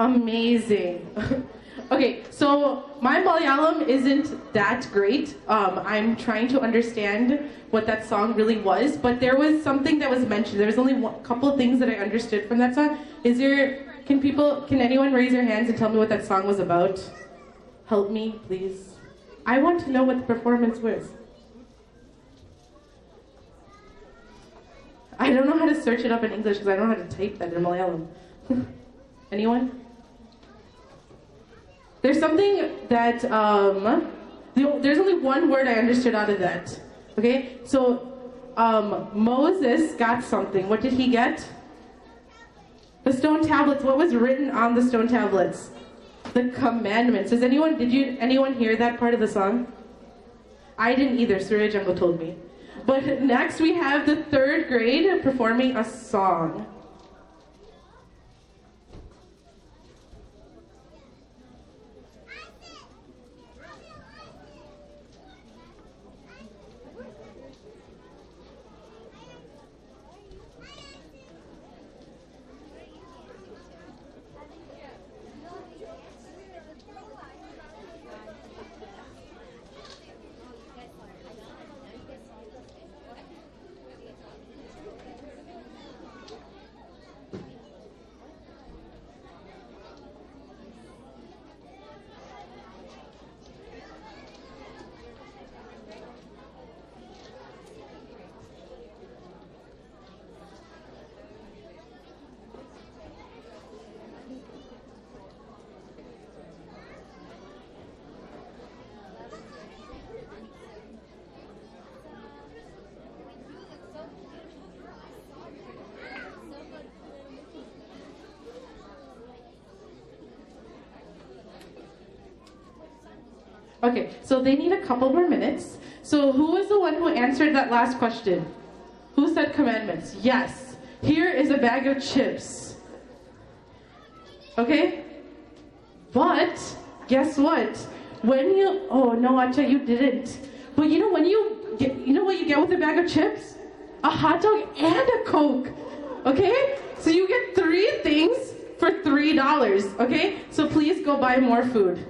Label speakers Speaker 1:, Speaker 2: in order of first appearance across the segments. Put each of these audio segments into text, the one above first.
Speaker 1: Amazing. Okay, so my Malayalam isn't that great. I'm trying to understand what that song really was, but there was something that was mentioned. There was only a couple of things that I understood from that song. Can anyone raise their hands and tell me what that song was about? Help me, please. I want to know what the performance was. I don't know how to search it up in English because I don't know how to type that in Malayalam. Anyone? There's something that, there's only one word I understood out of that. Okay? So, Moses got something. What did he get? The stone tablets. What was written on the stone tablets? The commandments. Did anyone hear that part of the song? I didn't either. Surya Jungle told me. But next we have the 3rd grade performing a song. Okay, so they need a couple more minutes. So who was the one who answered that last question? Who said commandments? Yes. Here is a bag of chips. Okay? But, guess what? Oh no, Acha, you didn't. But you know what you get with a bag of chips? A hot dog and a Coke. Okay? So you get 3 things for $3. Okay? So please go buy more food.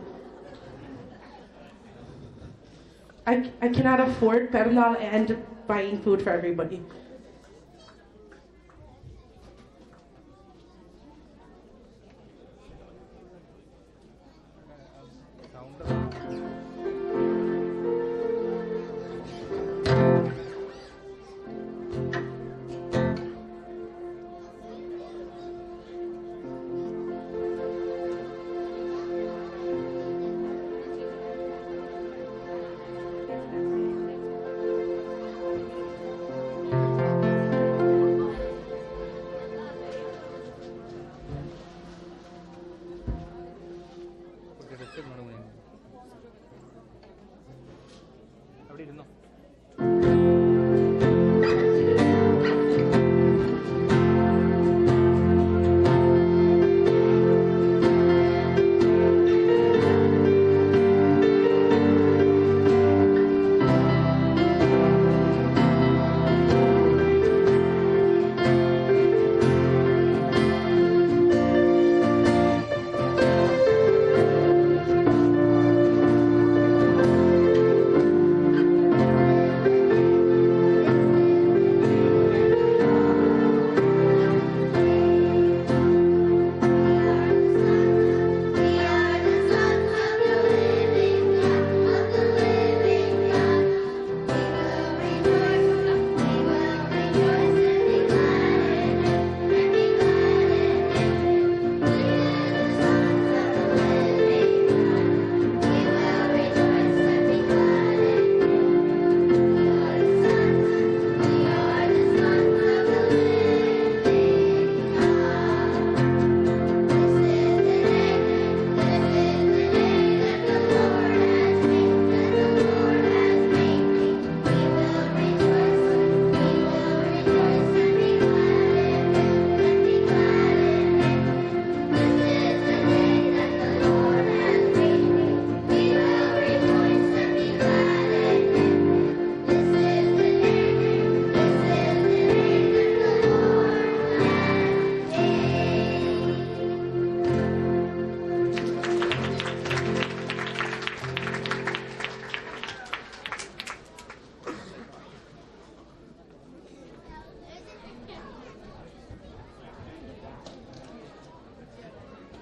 Speaker 1: I cannot afford Pernal and buying food for everybody.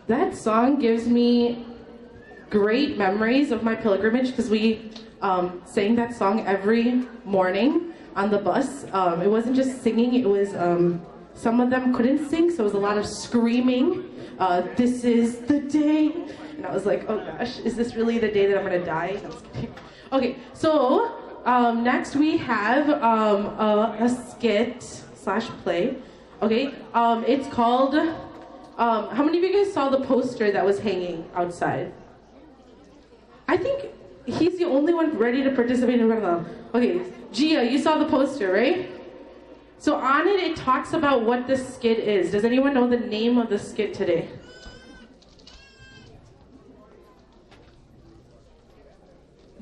Speaker 1: That song gives me great memories of my pilgrimage because we sang that song every morning on the bus. It wasn't just singing, it was some of them couldn't sing, so it was a lot of screaming. This is the day. And I was like, oh gosh, is this really the day that I'm gonna die? No, I was kidding. Okay, so next we have a skit slash play. Okay, it's called, how many of you guys saw the poster that was hanging outside? I think he's the only one ready to participate in Ramadan. Okay, Gia, you saw the poster, right? So on it, it talks about what the skit is. Does anyone know the name of the skit today?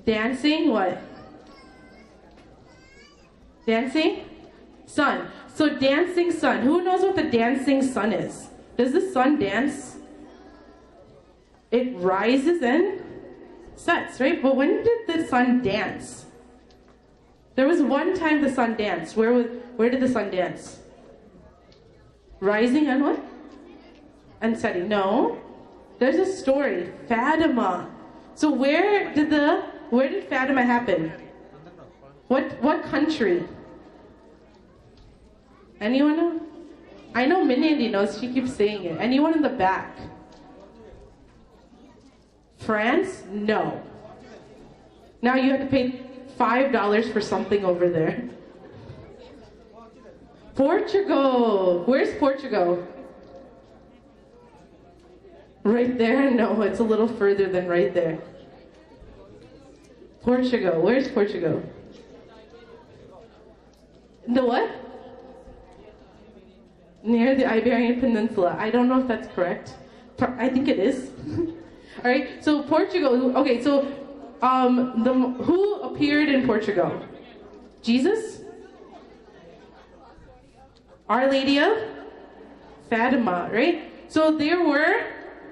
Speaker 1: Dancing what? Dancing? Sun. So dancing sun. Who knows what the dancing sun is? Does the sun dance? It rises and sets, right? But when did the sun dance? There was one time the sun danced. Where did the sun dance? Rising and what? And setting. No. There's a story. Fatima. So where did Fatima happen? What country? Anyone know? I know Mindy knows, she keeps saying it. Anyone in the back? France? No. Now you have to pay $5 for something over there. Portugal. Where's Portugal? Right there? No, it's a little further than right there. Portugal. Where's Portugal? The what? Near the Iberian Peninsula. I don't know if that's correct. I think it is. All right. So Portugal. Okay. So who appeared in Portugal? Jesus? Our Lady of Fatima, right? So there were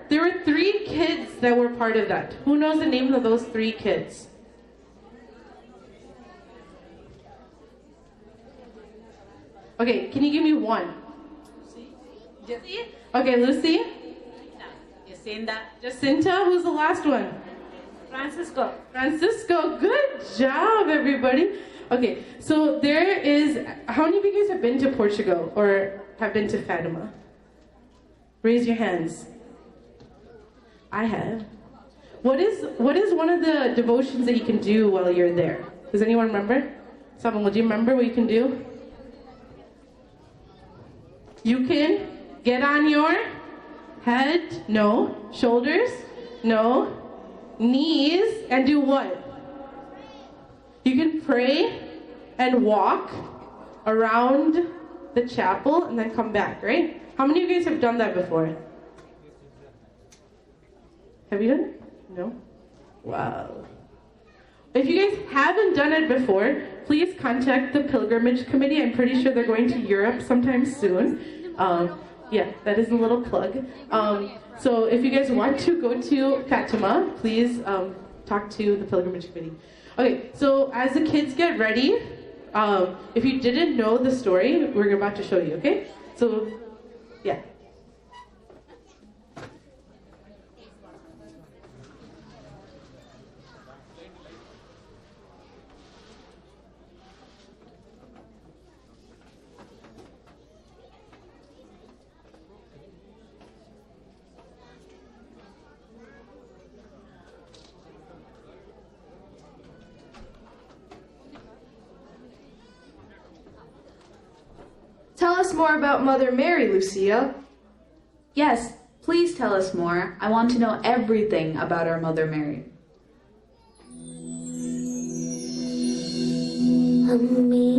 Speaker 1: 3 kids that were part of that. Who knows the names of those 3 kids? Okay, can you give me one? Lucy. Okay, Lucy. Jacinta. Who's the last one? Francisco. Good job, everybody. Okay, so there is, how many of you guys have been to Portugal or have been to Fatima? Raise your hands. I have. What is one of the devotions that you can do while you're there? Does anyone remember? Someone, do you remember what you can do? You can get on your head, no. Shoulders, no. Knees, and do what? You can pray and walk around the chapel and then come back, right? How many of you guys have done that before? Have you done it? No? Wow. If you guys haven't done it before, please contact the Pilgrimage Committee. I'm pretty sure they're going to Europe sometime soon. Yeah, that is a little plug. So if you guys want to go to Fatima, please talk to the Pilgrimage Committee. Okay, so as the kids get ready, if you didn't know the story, we're about to show you, okay? So, yeah.
Speaker 2: Tell us more about Mother Mary, Lucia.
Speaker 3: Yes, please tell us more. I want to know everything about our Mother Mary.
Speaker 4: അമ്മേ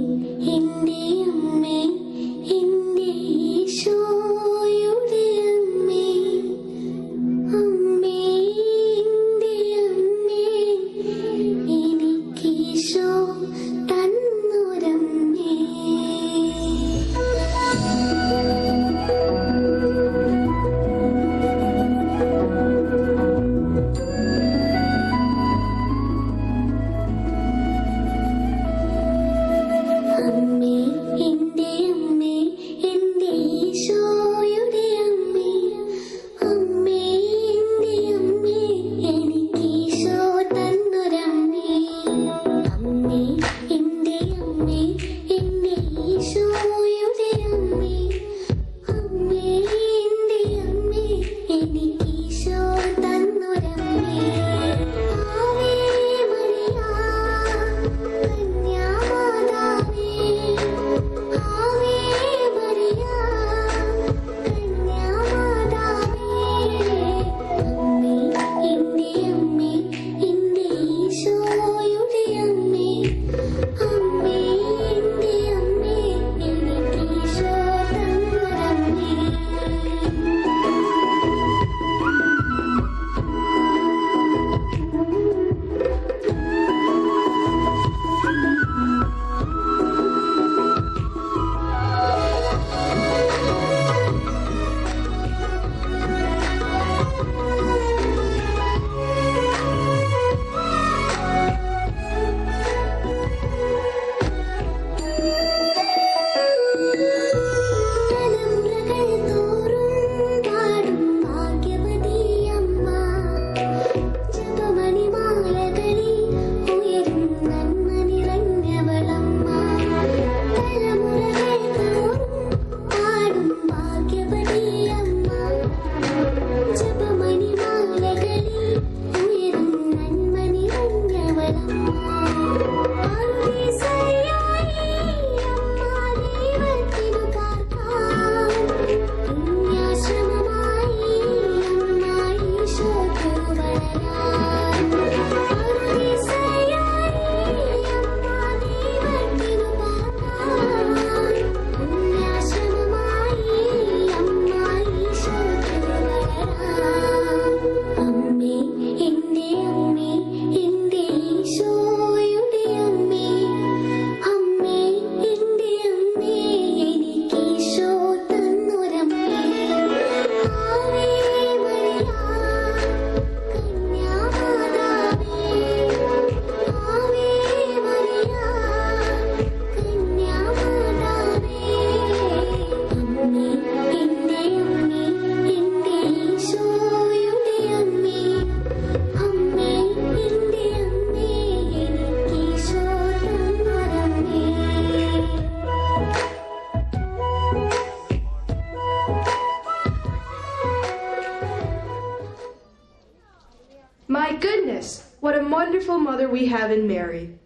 Speaker 2: beautiful mother we have in Mary.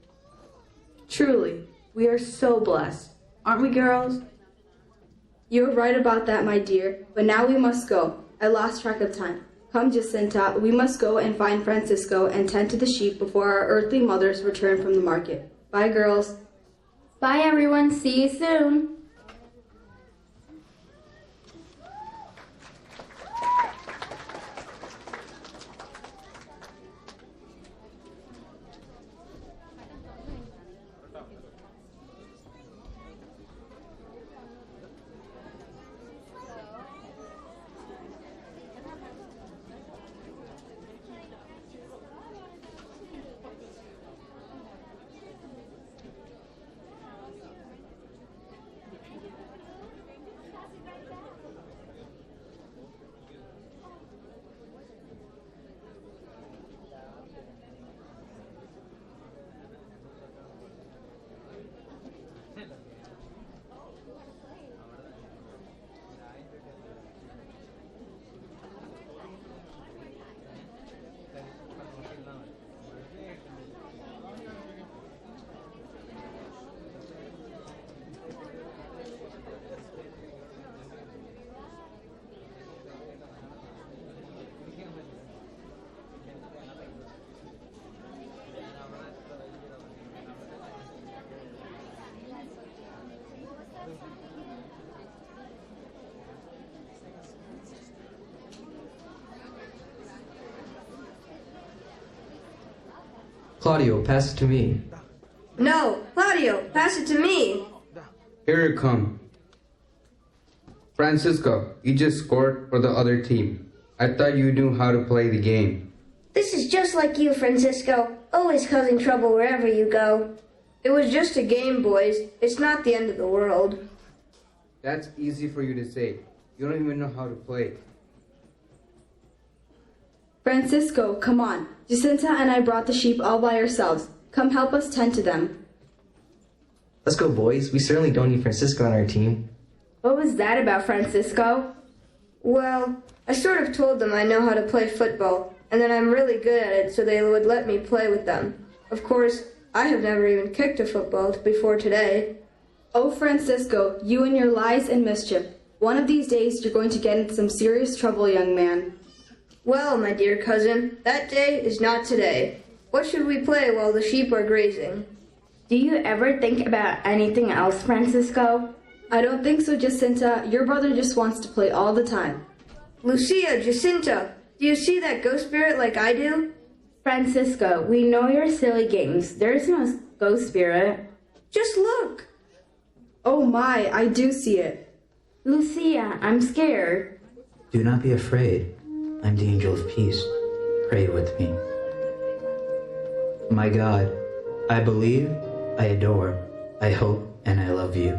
Speaker 3: Truly, we are so blessed. Aren't we, girls?
Speaker 4: You're right about that, my dear, but now we must go. I lost track of time. Come, Jacinta, we must go and find Francisco and tend to the sheep before our earthly mothers return from the market. Bye, girls.
Speaker 5: Bye, everyone. See you soon.
Speaker 6: Claudio, pass it to me.
Speaker 2: No, Claudio, pass it to me.
Speaker 7: Here you come. Francisco, you just scored for the other team. I thought you knew how to play the game.
Speaker 8: This is just like you, Francisco. Always causing trouble wherever you go.
Speaker 2: It was just a game, boys. It's not the end of the world.
Speaker 7: That's easy for you to say. You don't even know how to play.
Speaker 4: Francisco, come on. Jacinta and I brought the sheep all by ourselves. Come help us tend to them.
Speaker 6: Let's go, boys. We certainly don't need Francisco on our team.
Speaker 5: What was that about, Francisco?
Speaker 2: Well, I sort of told them I know how to play football, and that I'm really good at it so they would let me play with them. Of course, I have never even kicked a football before today.
Speaker 4: Oh, Francisco, you and your lies and mischief. One of these days you're going to get into some serious trouble, young man.
Speaker 2: Well, my dear cousin, that day is not today. What should we play while the sheep are grazing?
Speaker 5: Do you ever think about anything else, Francisco?
Speaker 4: I don't think so, Jacinta. Your brother just wants to play all the time.
Speaker 2: Lucia, Jacinta, do you see that ghost spirit like I do?
Speaker 5: Francisco, we know your silly games. There's no ghost spirit.
Speaker 2: Just look.
Speaker 4: Oh my, I do see it.
Speaker 5: Lucia, I'm scared.
Speaker 9: Do not be afraid. I'm the angel of peace. Pray with me. My God, I believe, I adore, I hope, and I love you.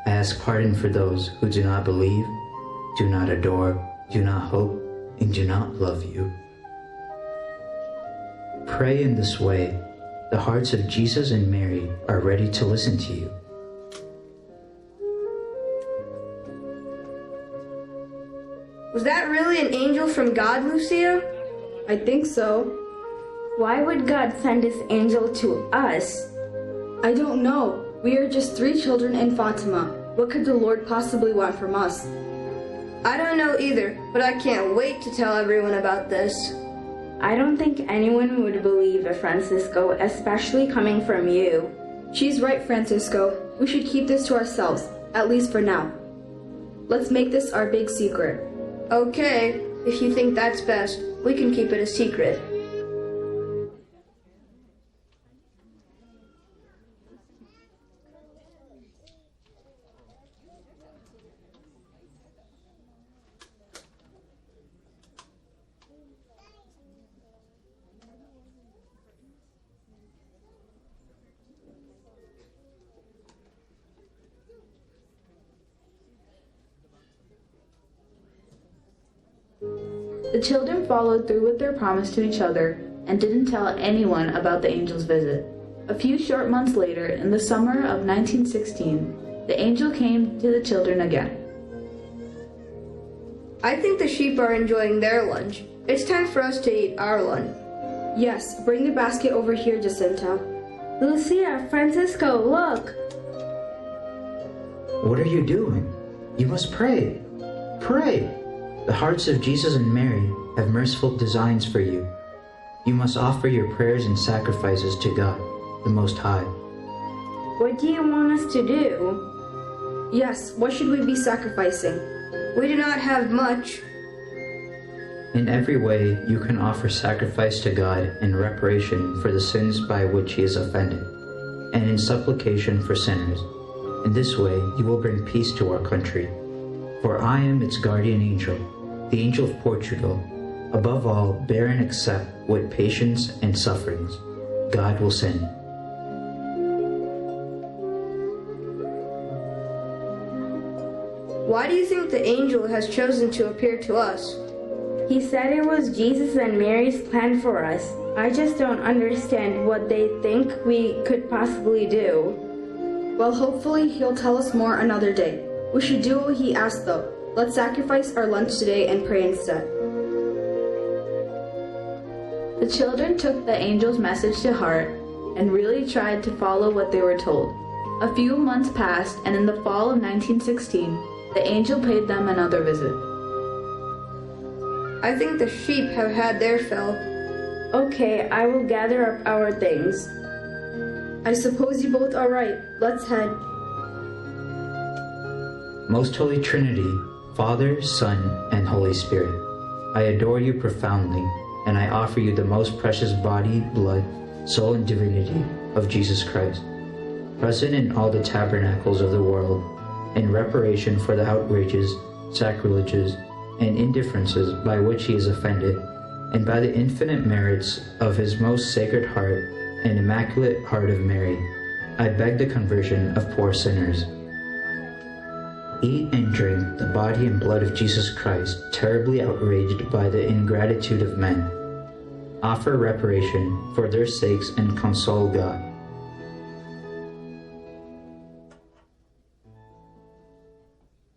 Speaker 9: I ask pardon for those who do not believe, do not adore, do not hope, and do not love you. Pray in this way. The hearts of Jesus and Mary are ready to listen to you.
Speaker 2: Was that really an angel from God, Lucia?
Speaker 4: I think so.
Speaker 5: Why would God send his angel to us?
Speaker 4: I don't know. We are just 3 children in Fatima. What could the Lord possibly want from us?
Speaker 2: I don't know either, but I can't wait to tell everyone about this.
Speaker 5: I don't think anyone would believe it, Francisco, especially coming from you.
Speaker 4: She's right, Francisco. We should keep this to ourselves, at least for now. Let's make this our big secret.
Speaker 2: Okay, if you think that's best, we can keep it a secret.
Speaker 3: The children followed through with their promise to each other and didn't tell anyone about the angel's visit. A few short months later, in the summer of 1916, the angel came to the children again.
Speaker 2: I think the sheep are enjoying their lunch. It's time for us to eat our lunch.
Speaker 4: Yes, bring the basket over here, Jacinta.
Speaker 5: Lucia, Francisco, look!
Speaker 9: What are you doing? You must pray. Pray! The hearts of Jesus and Mary have merciful designs for you. You must offer your prayers and sacrifices to God, the Most High.
Speaker 5: What do you want us to do?
Speaker 4: Yes, what should we be sacrificing?
Speaker 2: We do not have much.
Speaker 9: In every way, you can offer sacrifice to God in reparation for the sins by which He is offended, and in supplication for sinners. In this way, you will bring peace to our country. For I am its guardian angel, the angel of Portugal. Above all, bear and accept with patience and sufferings God will send.
Speaker 2: Why do you think the angel has chosen to appear to us?
Speaker 5: He said it was Jesus and Mary's plan for us. I just don't understand what they think we could possibly do.
Speaker 4: Well, hopefully he'll tell us more another day. We should do what he asked though. Let's sacrifice our lunch today and pray instead.
Speaker 3: The children took the angel's message to heart and really tried to follow what they were told. A few months passed, and in the fall of 1916, the angel paid them another visit.
Speaker 2: I think the sheep have had their fill.
Speaker 5: Okay, I will gather up our things.
Speaker 4: I suppose you both are right. Let's head.
Speaker 9: Most Holy Trinity, Father, Son, and Holy Spirit, I adore you profoundly, and I offer you the most precious body, blood, soul, and divinity of Jesus Christ, present in all the tabernacles of the world, in reparation for the outrages, sacrileges, and indifferences by which he is offended, and by the infinite merits of his most sacred heart and immaculate heart of Mary, I beg the conversion of poor sinners. Eat and drink the body and blood of Jesus Christ, terribly outraged by the ingratitude of men. Offer reparation for their sakes and console God.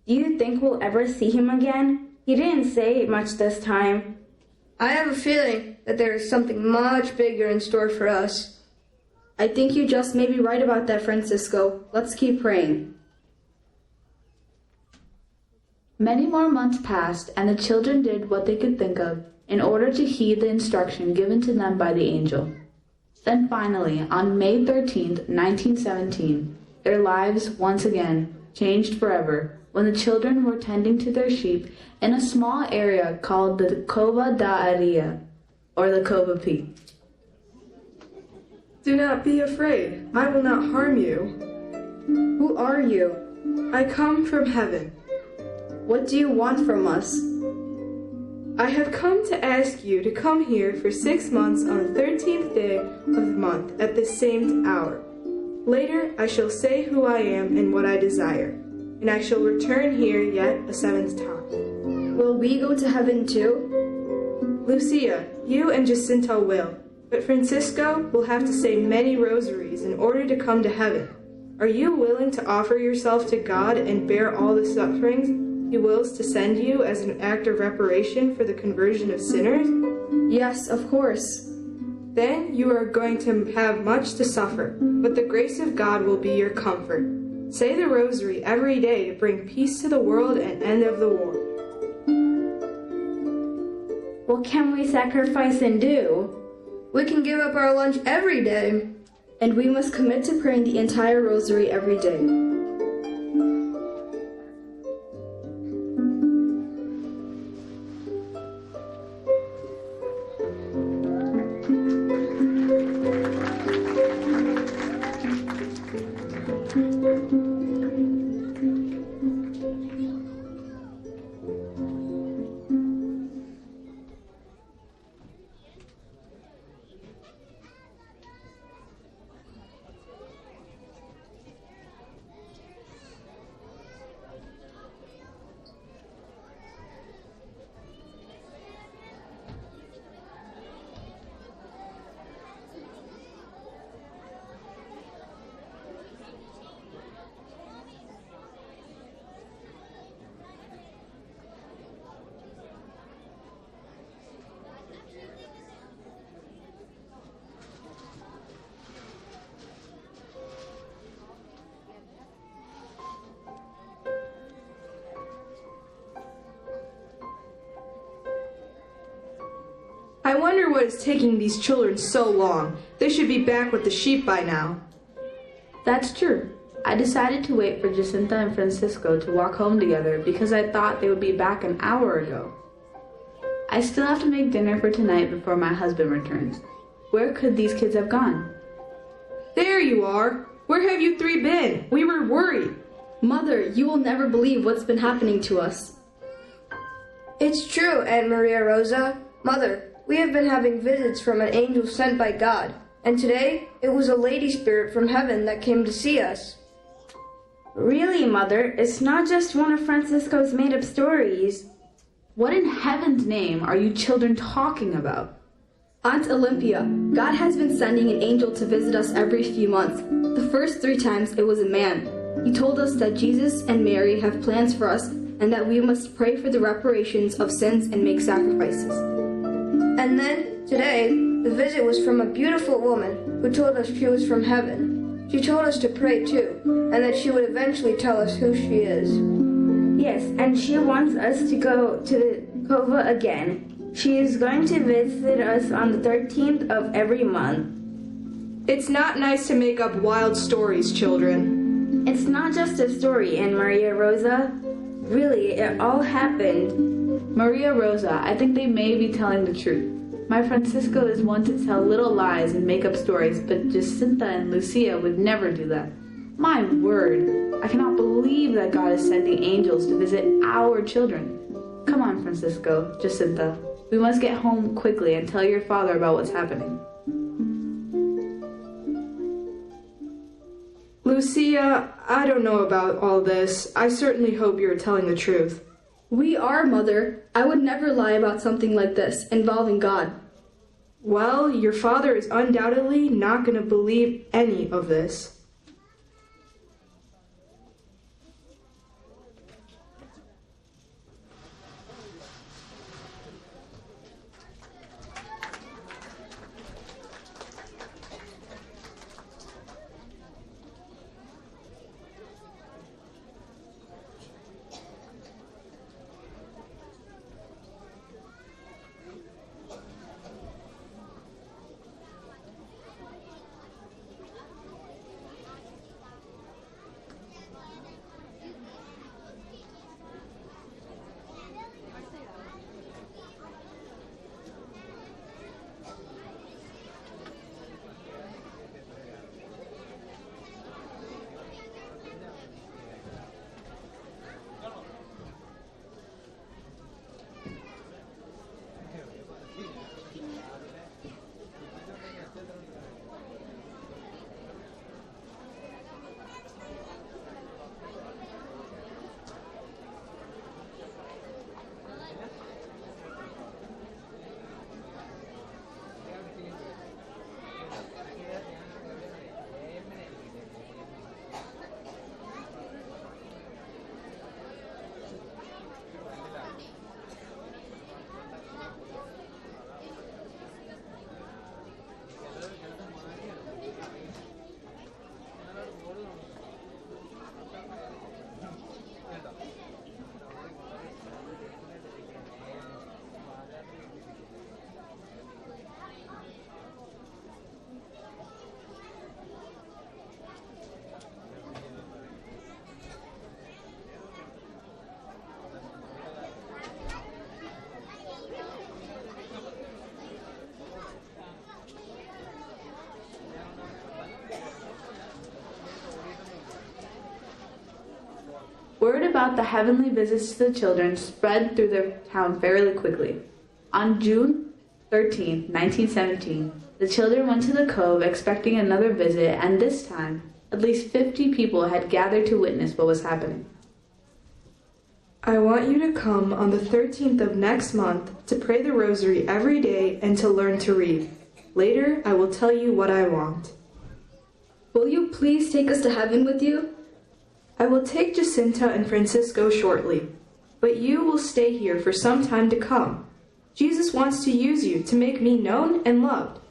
Speaker 5: Do you think we'll ever see him again? He didn't say much this time.
Speaker 2: I have a feeling that there is something much bigger in store for us.
Speaker 4: I think you just may be right about that, Francisco. Let's keep praying.
Speaker 3: Many more months passed, and the children did what they could think of in order to heed the instruction given to them by the angel. Then finally, on May 13th, 1917, their lives once again changed forever when the children were tending to their sheep in a small area called the Cova da Areia, or the Cova P.
Speaker 10: Do not be afraid. I will not harm you.
Speaker 4: Who are you?
Speaker 10: I come from heaven.
Speaker 4: What do you want from us?
Speaker 10: I have come to ask you to come here for 6 months on the 13th day of the month at the same hour. Later I shall say who I am and what I desire, and I shall return here yet a 7th time.
Speaker 4: Will we go to heaven too?
Speaker 10: Lucia, you and Jacinta will, but Francisco will have to say many rosaries in order to come to heaven. Are you willing to offer yourself to God and bear all the sufferings He wills to send you as an act of reparation for the conversion of sinners?
Speaker 4: Yes, of course.
Speaker 10: Then you are going to have much to suffer, but the grace of God will be your comfort. Say the rosary every day to bring peace to the world and end of the war.
Speaker 5: What can we sacrifice and do?
Speaker 2: We can give up our lunch every day.
Speaker 4: And we must commit to praying the entire rosary every day.
Speaker 10: I wonder what is taking these children so long. They should be back with the sheep by now.
Speaker 3: That's true. I decided to wait for Jacinta and Francisco to walk home together because I thought they would be back an hour ago. I still have to make dinner for tonight before my husband returns. Where could these kids have gone?
Speaker 10: There you are. Where have you three been? We were worried.
Speaker 4: Mother, you will never believe what's been happening to us.
Speaker 2: It's true, Aunt Maria Rosa. Mother, we have been having visits from an angel sent by God, and today it was a lady spirit from heaven that came to see us.
Speaker 5: Really, Mother, it's not just one of Francisco's made-up stories.
Speaker 3: What in heaven's name are you children talking about?
Speaker 4: Aunt Olympia, God has been sending an angel to visit us every few months. The first 3 times it was a man. He told us that Jesus and Mary have plans for us and that we must pray for the reparations of sins and make sacrifices.
Speaker 2: And then, today, the visit was from a beautiful woman who told us she was from heaven. She told us to pray too, and that she would eventually tell us who she is.
Speaker 5: Yes, and she wants us to go to the cova again. She is going to visit us on the 13th of every month.
Speaker 10: It's not nice to make up wild stories, children.
Speaker 5: It's not just a story, Aunt Maria Rosa. Really, it all happened.
Speaker 3: Maria Rosa, I think they may be telling the truth. My Francisco is one to tell little lies and make up stories, but Jacinta and Lucia would never do that. My word, I cannot believe that God is sending angels to visit our children. Come on, Francisco, Jacinta. We must get home quickly and tell your father about what's happening.
Speaker 10: Lucia, I don't know about all this. I certainly hope you're telling the truth.
Speaker 4: We are, Mother. I would never lie about something like this involving God.
Speaker 10: Well, your father is undoubtedly not going to believe any of this.
Speaker 3: Word about the heavenly visits to the children spread through the town fairly quickly. On June 13, 1917, the children went to the cove expecting another visit, and this time, at least 50 people had gathered to witness what was happening.
Speaker 10: I want you to come on the 13th of next month to pray the rosary every day and to learn to read. Later, I will tell you what I want.
Speaker 4: Will you please take us to heaven with you?
Speaker 10: I will take Jacinta and Francisco shortly, but you will stay here for some time to come. Jesus wants to use you to make me known and loved.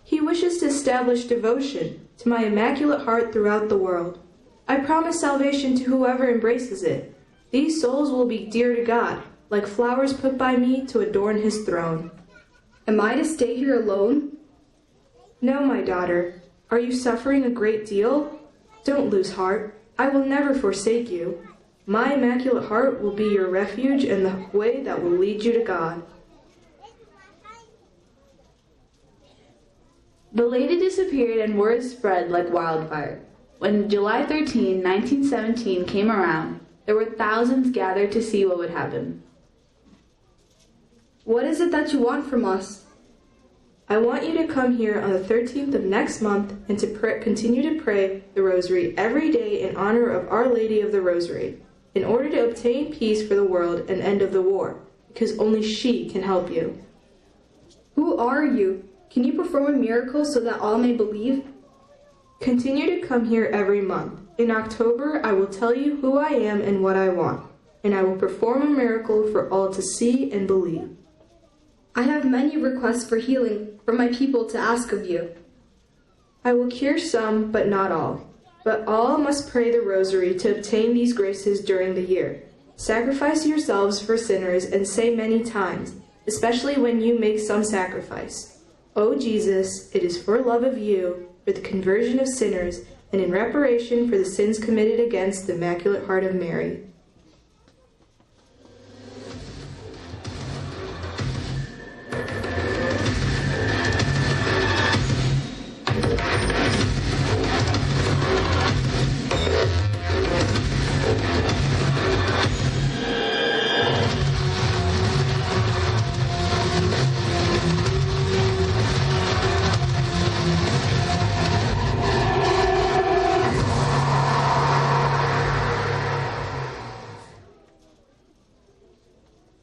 Speaker 10: He wishes to establish devotion to my Immaculate Heart throughout the world. I promise salvation to whoever embraces it. These souls will be dear to God, like flowers put by me to adorn his throne.
Speaker 4: Am I to stay here alone?
Speaker 10: No, my daughter. Are you suffering a great deal? Don't lose heart. I will never forsake you. My Immaculate Heart will be your refuge and the way that will lead you to God.
Speaker 3: The lady disappeared and word spread like wildfire. When July 13, 1917 came around, there were thousands gathered to see what would happen.
Speaker 4: What is it that you want from us?
Speaker 10: I want you to come here on the 13th of next month and to continue to pray the Rosary every day in honor of Our Lady of the Rosary, in order to obtain peace for the world and end of the war, because only she can help you.
Speaker 4: Who are you? Can you perform a miracle so that all may believe?
Speaker 10: Continue to come here every month. In October, I will tell you who I am and what I want, and I will perform a miracle for all to see and believe.
Speaker 4: I have many requests for healing for my people to ask of you.
Speaker 10: I will cure some, but not all. But all must pray the Rosary to obtain these graces during the year. Sacrifice yourselves for sinners and say many times, especially when you make some sacrifice, O Jesus, it is for love of you, for the conversion of sinners, and in reparation for the sins committed against the Immaculate Heart of Mary.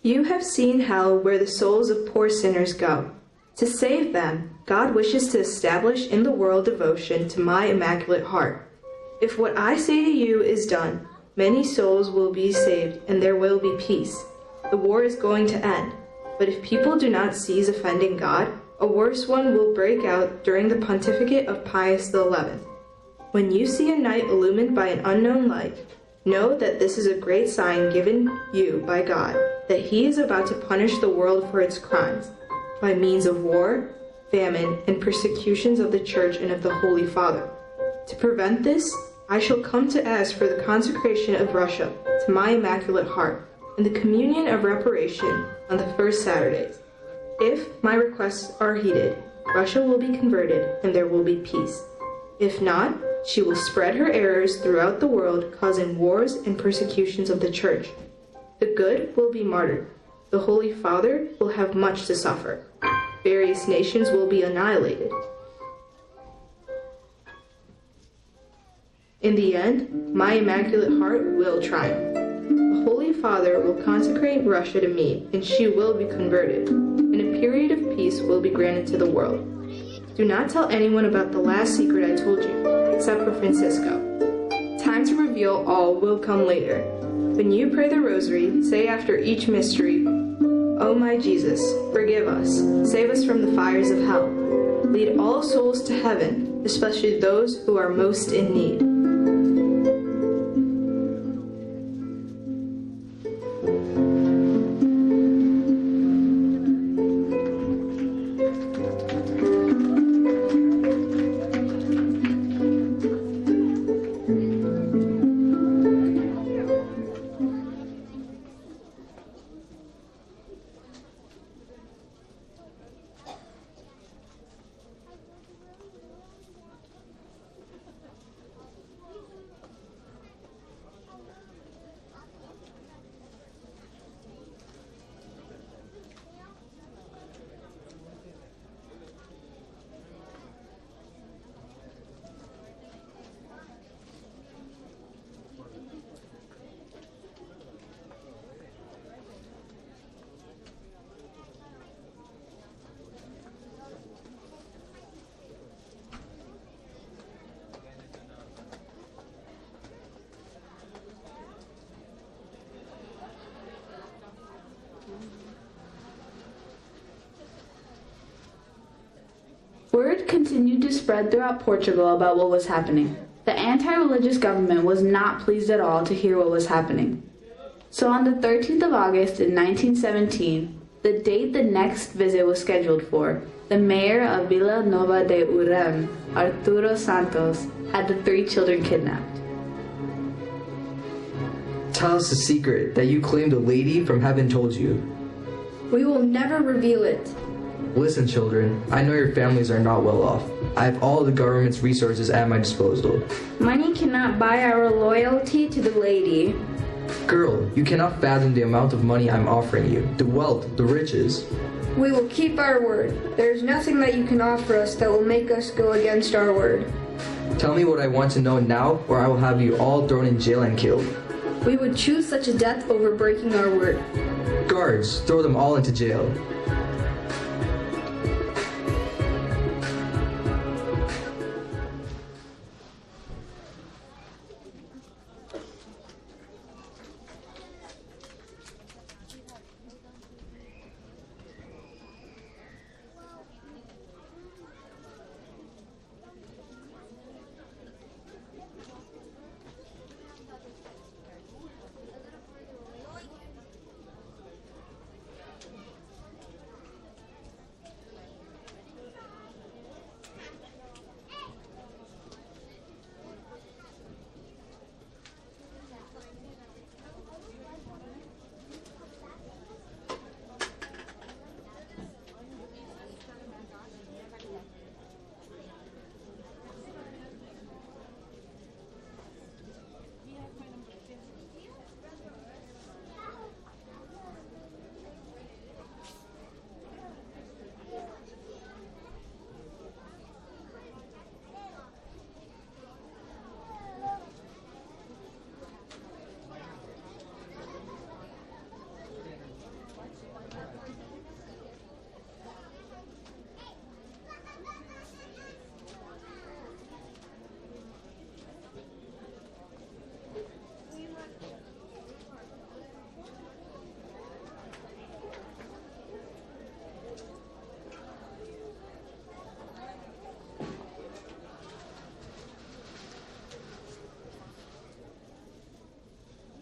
Speaker 10: You have seen hell where the souls of poor sinners go. To save them, God wishes to establish in the world devotion to my Immaculate Heart. If what I say to you is done, many souls will be saved and there will be peace. The war is going to end. But if people do not cease offending God, a worse one will break out during the pontificate of Pius XI. When you see a night illumined by an unknown light, know that this is a great sign given you by God, that He is about to punish the world for its crimes, by means of war, famine, and persecutions of the Church and of the Holy Father. To prevent this, I shall come to ask for the consecration of Russia to my Immaculate Heart, and the communion of reparation on the first Saturdays. If my requests are heeded, Russia will be converted and there will be peace. If not, she will spread her errors throughout the world, causing wars and persecutions of the Church. The good will be martyred. The Holy Father will have much to suffer. Various nations will be annihilated. In the end, my Immaculate Heart will triumph. The Holy Father will consecrate Russia to me, and she will be converted, and a period of peace will be granted to the world. Do not tell anyone about the last secret I told you, except for Francisco. Time to reveal all will come later. When you pray the Rosary, say after each mystery, O my Jesus, forgive us, save us from the fires of hell. Lead all souls to heaven, especially those who are most in need.
Speaker 3: Word continued to spread throughout Portugal about what was happening. The anti-religious government was not pleased at all to hear what was happening. So on the 13th of August in 1917, The date the next visit was scheduled for, the mayor of Villa Nova de Urem, Arturo Santos, had the 3 children kidnapped.
Speaker 6: Tell us the secret that you claimed a lady from heaven told you.
Speaker 4: We will never reveal it.
Speaker 6: Listen, children, I know your families are not well off. I have all the government's resources at my disposal.
Speaker 5: Money cannot buy our loyalty to the lady.
Speaker 6: Girl, you cannot fathom the amount of money I'm offering you, the wealth, the riches.
Speaker 2: We will keep our word. There is nothing that you can offer us that will make us go against our word.
Speaker 6: Tell me what I want to know now, or I will have you all thrown in jail and killed.
Speaker 4: We would choose such a death over breaking our word.
Speaker 6: Guards, throw them all into jail.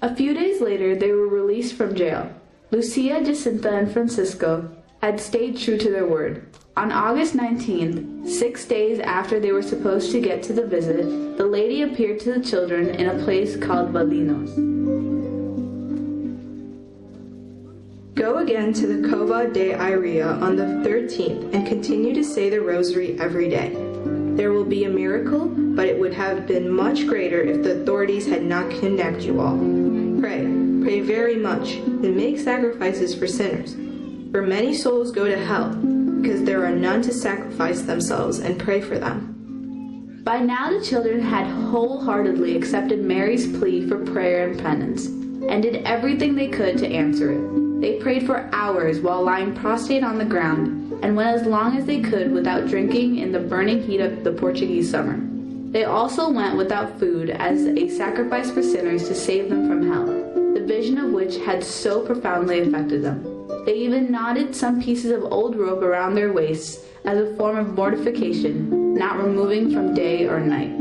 Speaker 3: A few days later, they were released from jail. Lucia, Jacinta, and Francisco had stayed true to their word. On August 19th, 6 days after they were supposed to get to the visit, the lady appeared to the children in a place called Balinos.
Speaker 10: Go again to the Cova de Iria on the 13th and continue to say the rosary every day. There will be a miracle, but it would have been much greater if the authorities had not kidnapped you all. Pray very much, and make sacrifices for sinners. For many souls go to hell, because there are none to sacrifice themselves and pray for them.
Speaker 3: By now the children had wholeheartedly accepted Mary's plea for prayer and penance, and did everything they could to answer it. They prayed for hours while lying prostrate on the ground, and went as long as they could without drinking in the burning heat of the Portuguese summer. They also went without food as a sacrifice for sinners to save them from hell, the vision of which had so profoundly affected them. They even knotted some pieces of old rope around their waists as a form of mortification, not removing from day or night.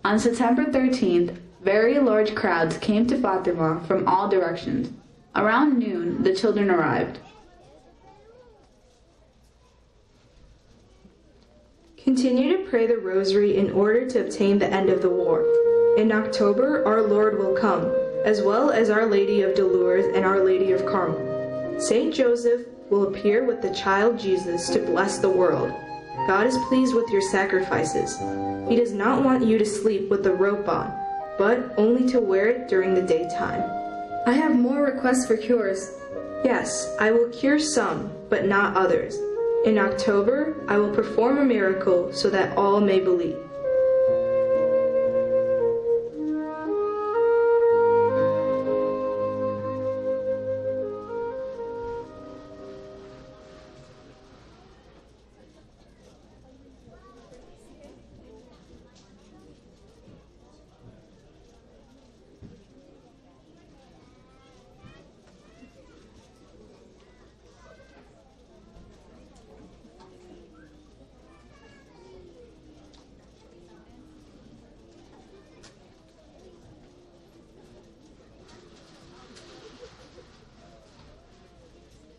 Speaker 3: On September 13th, very large crowds came to Fatima from all directions. Around noon, the children arrived.
Speaker 10: Continue to pray the rosary in order to obtain the end of the war. In October, our Lord will come, as well as Our Lady of Dolores and Our Lady of Carmel. Saint Joseph will appear with the child Jesus to bless the world. God is pleased with your sacrifices. He does not want you to sleep with the rope on, but only to wear it during the daytime.
Speaker 4: I have more requests for cures.
Speaker 10: Yes, I will cure some, but not others. In October, I will perform a miracle so that all may believe.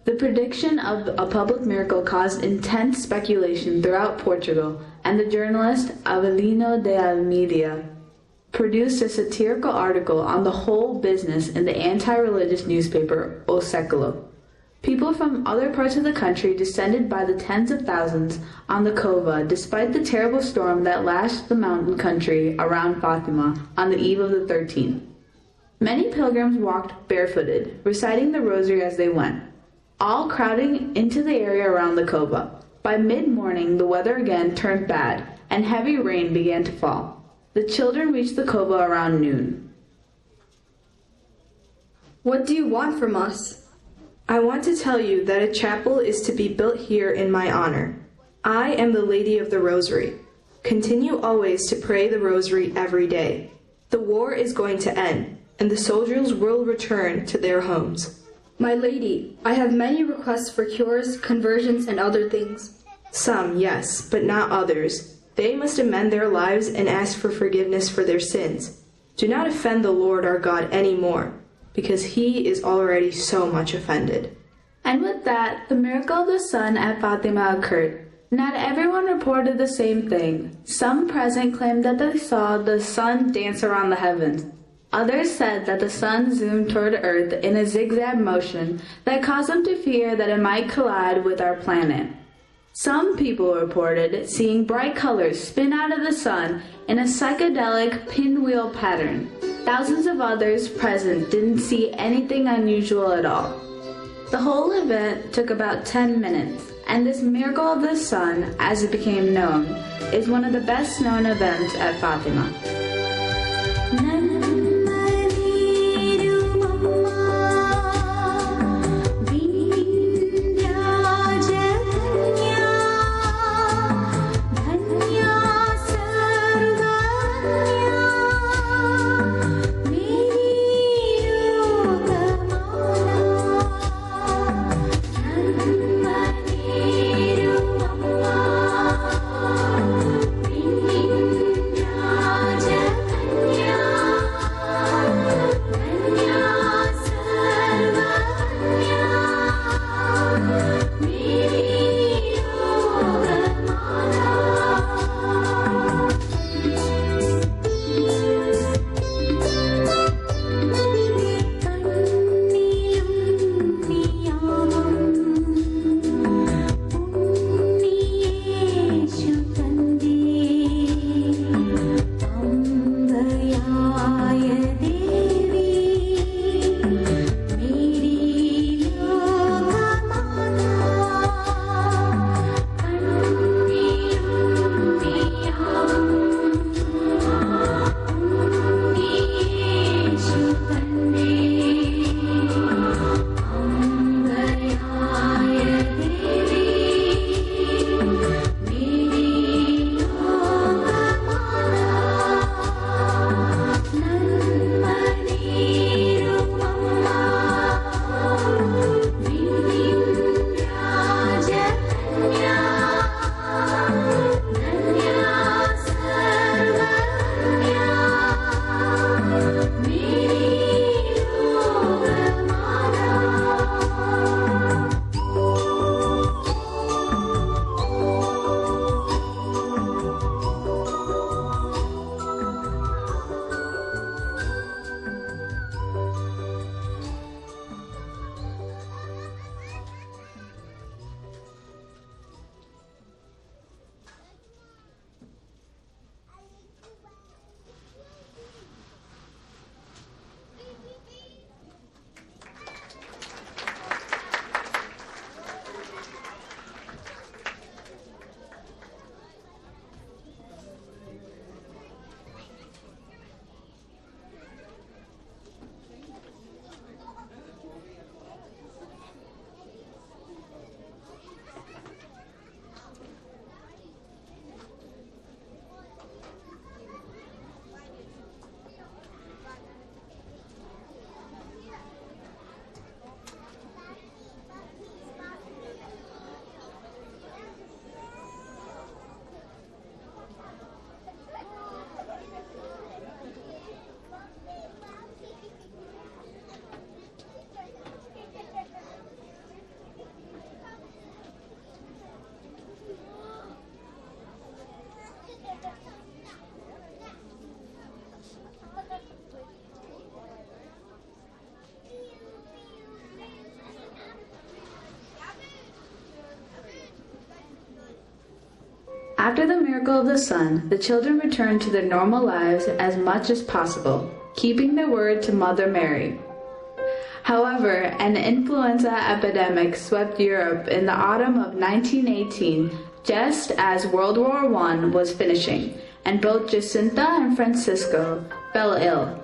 Speaker 3: The prediction of a public miracle caused intense speculation throughout Portugal, and the journalist Avelino de Almeida produced a satirical article on the whole business in the anti-religious newspaper O Século. People from other parts of the country descended by the tens of thousands on the Cova despite the terrible storm that lashed the mountain country around Fatima on the eve of the 13th. Many pilgrims walked barefooted, reciting the rosary as they went, all crowding into the area around the Cova. By mid-morning, the weather again turned bad, and heavy rain began to fall. The children reached the Cova around noon.
Speaker 4: What do you want from us?
Speaker 10: I want to tell you that a chapel is to be built here in my honor. I am the Lady of the Rosary. Continue always to pray the Rosary every day. The war is going to end, and the soldiers will return to their homes.
Speaker 4: My lady, I have many requests for cures, conversions, and other things.
Speaker 10: Some, yes, but not others. They must amend their lives and ask for forgiveness for their sins. Do not offend the Lord our God any more, because he is already so much offended.
Speaker 3: And with that, the miracle of the sun at Fatima occurred. Not everyone reported the same thing. Some present claimed that they saw the sun dance around the heavens. Others said that the sun zoomed toward Earth in a zigzag motion that caused them to fear that it might collide with our planet. Some people reported seeing bright colors spin out of the sun in a psychedelic pinwheel pattern. Thousands of others present didn't see anything unusual at all. The whole event took about 10 minutes, and this miracle of the sun, as it became known, is one of the best known events at Fatima.
Speaker 11: Raja
Speaker 3: After the miracle of the sun, the children returned to their normal lives as much as possible, keeping their word to Mother Mary. However, an influenza epidemic swept Europe in the autumn of 1918, just as World War I was finishing, and both Jacinta and Francisco fell ill.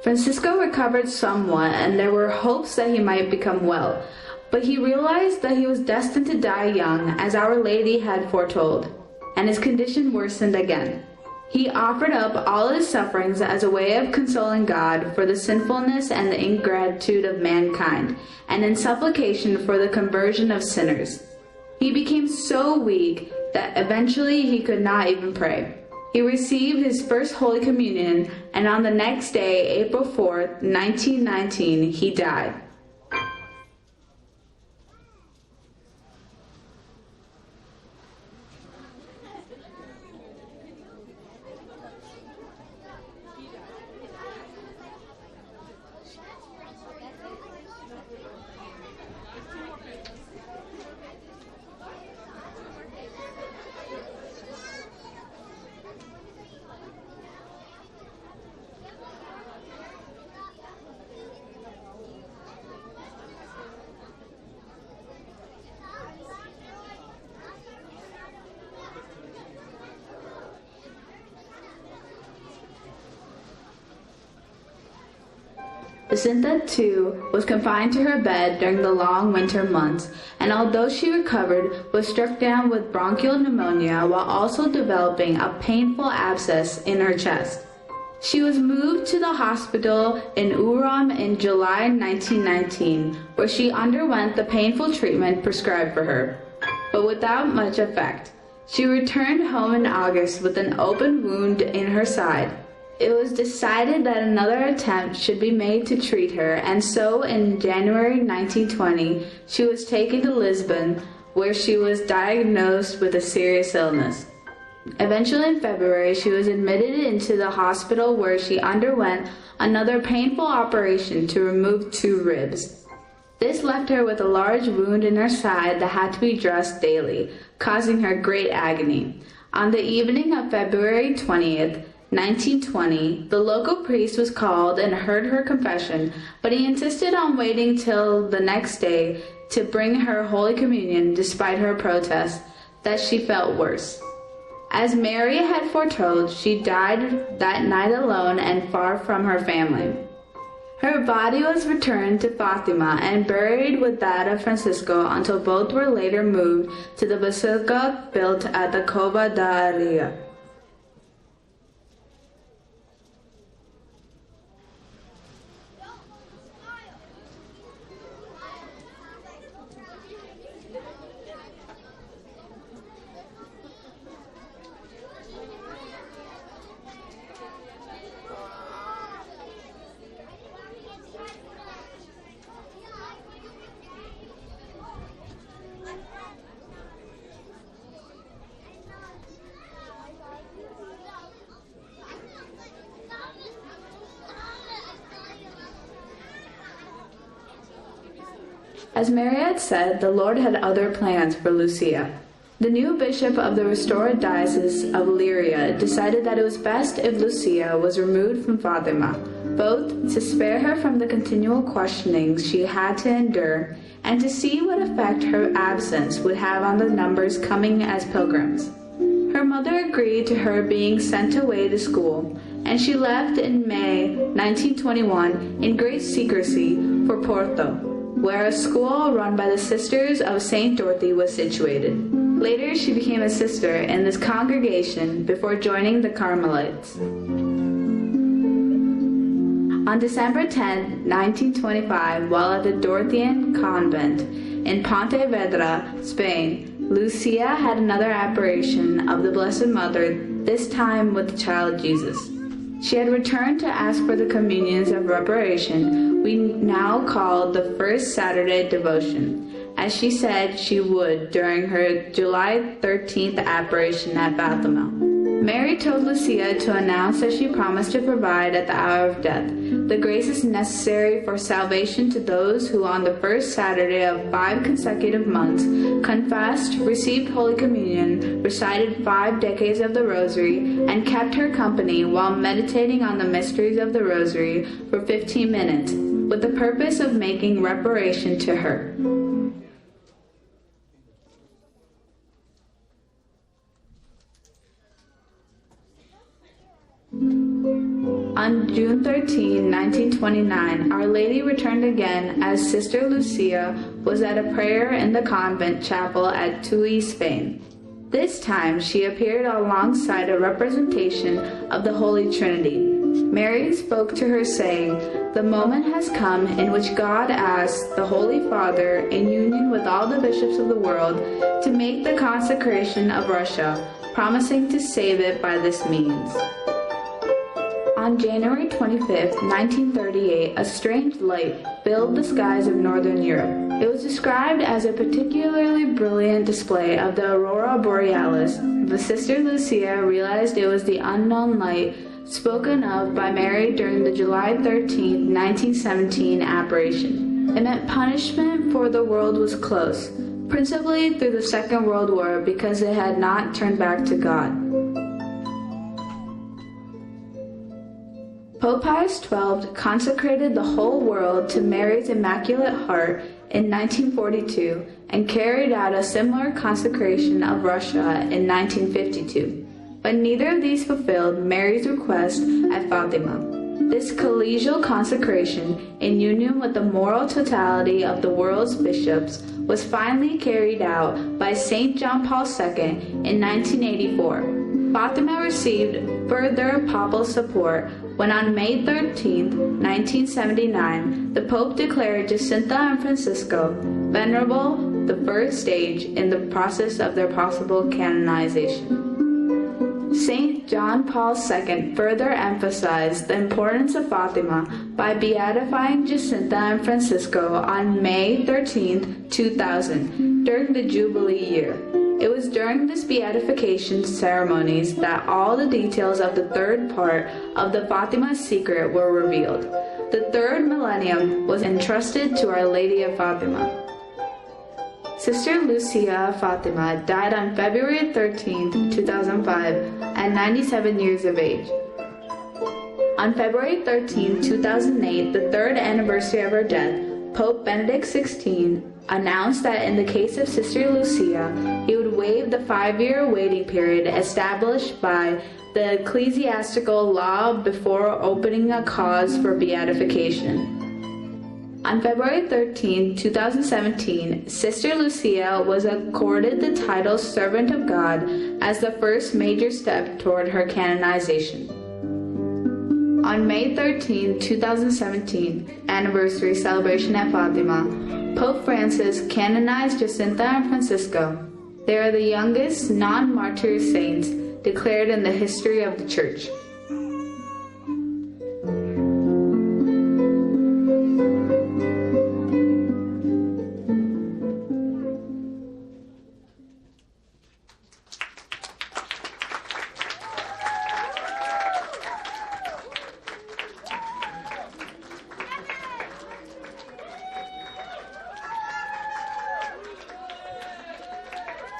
Speaker 3: Francisco recovered somewhat, and there were hopes that he might become well, but he realized that he was destined to die young, as Our Lady had foretold, and his condition worsened again. He offered up all his sufferings as a way of consoling God for the sinfulness and the ingratitude of mankind, and in supplication for the conversion of sinners. He became so weak that eventually he could not even pray. He received his first Holy Communion, and on the next day, April 4th, 1919, he died. Jacinta, too, was confined to her bed during the long winter months, and although she recovered, was struck down with bronchial pneumonia while also developing a painful abscess in her chest. She was moved to the hospital in Uram in July 1919, where she underwent the painful treatment prescribed for her, but without much effect. She returned home in August with an open wound in her side. It was decided that another attempt should be made to treat her, and so in January 1920, she was taken to Lisbon, where she was diagnosed with a serious illness. Eventually in February, she was admitted into the hospital where she underwent another painful operation to remove 2 ribs. This left her with a large wound in her side that had to be dressed daily, causing her great agony. On the evening of February 20th, 1920, the local priest was called and heard her confession, but he insisted on waiting till the next day to bring her Holy Communion despite her protest that she felt worse. As Mary had foretold, she died that night alone and far from her family. Her body was returned to Fatima and buried with that of Francisco until both were later moved to the basilica built at the Cova da Areia. As Mary had said, the Lord had other plans for Lucia. The new bishop of the restored diocese of Liria decided that it was best if Lucia was removed from Fatima, both to spare her from the continual questionings she had to endure and to see what effect her absence would have on the numbers coming as pilgrims. Her mother agreed to her being sent away to school, and she left in May 1921 in great secrecy for Porto, where a school run by the Sisters of St. Dorothy was situated. Later, she became a sister in this congregation before joining the Carmelites. On December 10, 1925, while at the Dorothian convent in Pontevedra, Spain, Lucia had another apparition of the Blessed Mother, this time with the child Jesus. She had returned to ask for the communions of reparation we now call the First Saturday Devotion, as she said she would during her July 13th apparition at Fatima. Mary told Lucia to announce that she promised to provide at the hour of death the graces necessary for salvation to those who on the first Saturday of 5 consecutive months confessed, received Holy Communion, recited 5 decades of the Rosary, and kept her company while meditating on the mysteries of the Rosary for 15 minutes, with the purpose of making reparation to her. On June 13, 1929, Our Lady returned again as Sister Lucia was at a prayer in the convent chapel at Tui, Spain. This time, she appeared alongside a representation of the Holy Trinity. Mary spoke to her saying, "The moment has come in which God asks the Holy Father, in union with all the bishops of the world, to make the consecration of Russia, promising to save it by this means." On January 25, 1938, a strange light filled the skies of Northern Europe. It was described as a particularly brilliant display of the aurora borealis. The Sister Lucia realized it was the unknown light spoken of by Mary during the July 13, 1917 apparition. It meant punishment for the world was close, principally through the Second World War because it had not turned back to God. Pope Pius XII consecrated the whole world to Mary's Immaculate Heart in 1942 and carried out a similar consecration of Russia in 1952. But neither of these fulfilled Mary's request at Fatima. This collegial consecration, in union with the moral totality of the world's bishops, was finally carried out by St. John Paul II in 1984. Fatima received further papal support when on May 13, 1979, the Pope declared Jacinta and Francisco venerable, the first stage in the process of their possible canonization. St. John Paul II further emphasized the importance of Fatima by beatifying Jacinta and Francisco on May 13, 2000, during the Jubilee year. It was during this beatification ceremonies that all the details of the third part of the Fatima secret were revealed. The third millennium was entrusted to Our Lady of Fatima. Sister Lucia Fatima died on February 13, 2005, at 97 years of age. On February 13, 2008, the third anniversary of her death, Pope Benedict XVI announced that in the case of Sister Lucia, he would waive the 5-year waiting period established by the ecclesiastical law before opening a cause for beatification. On February 13, 2017, Sister Lucia was accorded the title Servant of God as the first major step toward her canonization. On May 13, 2017, anniversary celebration at Fatima, Pope Francis canonized Jacinta and Francisco. They are the youngest non-martyr saints declared in the history of the Church.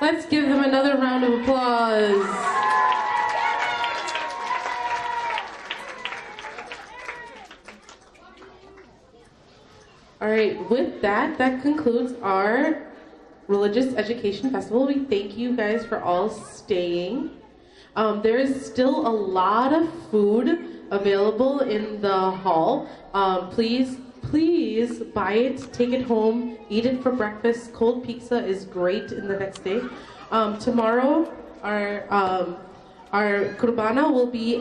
Speaker 1: Let's give them another round of applause. All right, with that concludes our Religious Education Festival. We thank you guys for all staying. There is still a lot of food available in the hall. Please buy it, take it home, eat it for breakfast. Cold pizza is great in the next day. Tomorrow, our Kurbana will be